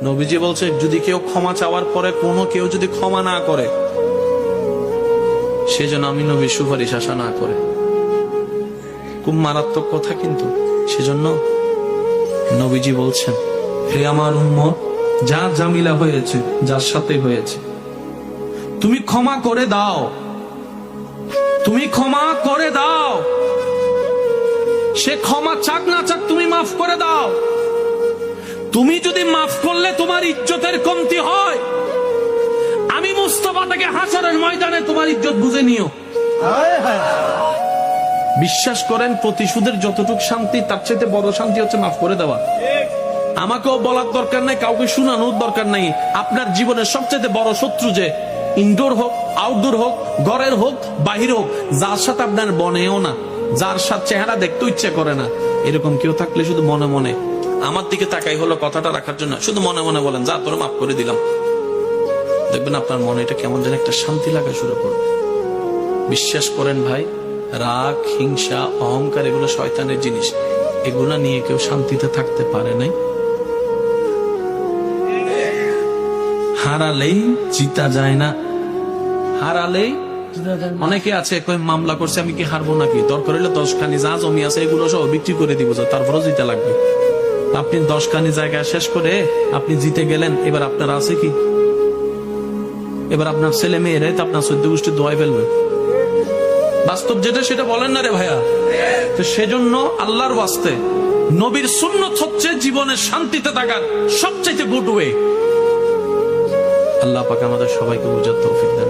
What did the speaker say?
নবীজি বলছে যদি কেউ ক্ষমা চাওয়ার পরে কোনো কেউ যদি ক্ষমা না করে, সেজন্য আমি নবীর সুপারিশ আশা না করে। খুব মারাত্মক কথা কিন্তু। সেজন্য নবীজি বলছেন, হে আমার উম্মত, যা জামিলা হয়েছে, যার সাথে হয়েছে, তুমি ক্ষমা করে দাও, তুমি ক্ষমা করে দাও। সে ক্ষমা চাক না চাক, তুমি মাফ করে দাও। তুমি যদি মাফ করলে তোমার ইজ্জতের কমতি হয়, আমি মুস্তাফা থেকে হাসরের ময়দানে তোমার ইজ্জত বুঝে নিও। বিশ্বাস করেন, প্রতিশোধের যতটুকু শান্তি, তার চাইতে বড় শান্তি হচ্ছে মাফ করে দেওয়া। আমাকেও বলার দরকার নাই, কাউকে শোনানোর দরকার নাই। আপনার জীবনের সবচেয়ে বড় শত্রু যে ইনডোর হোক, আউটডোর হোক, ঘরের হোক, বাহির হোক, যার সাথে আপনার বনেও না, যার সাথে চেহারা দেখতে ইচ্ছে করে না, এরকম কেউ থাকলে শুধু মনে মনে আমার দিকে তাকাই হলো কথাটা রাখার জন্য, শুধু মনে মনে বলেন, যা তোর মাফ করে দিলাম। দেখবেন আপনার মনে এটা কেমন যেন একটা শান্তি লাগা শুরু করবে। বিশ্বাস করেন ভাই, রাগ, হিংসা, অহংকার এগুলো শয়তানের জিনিস। এগুলা নিয়ে কেউ শান্তিতে থাকতে পারে নাই। হারালেই জিতা যায় না, হারালেই। অনেকে আছে কই মামলা করছে, আমি কি হারবো নাকি? দরকার হলে 10 খানি যা জমি আছে এগুলো সব বিক্রি করে দিব, তারপরও জিতে লাগবে। আপনি 10 খানি জায়গা শেষ করে আপনি জিতে গেলেন, এবার আপনার আছে কি? এবার আপনার ছেলে মেয়েরাই তো আপনার 14 গোষ্ঠী দোয়াই ফেলবে। বাস্তব যেটা সেটা বলেন না রে ভাইয়া। তো সেজন্য আল্লাহর ওয়াস্তে নবীর সুন্নত হচ্ছে জীবনের শান্তিতে থাকার সবচেয়ে গুড ওয়ে। আল্লাহ পাক আমাদের সবাইকে বুঝার তৌফিক দেন।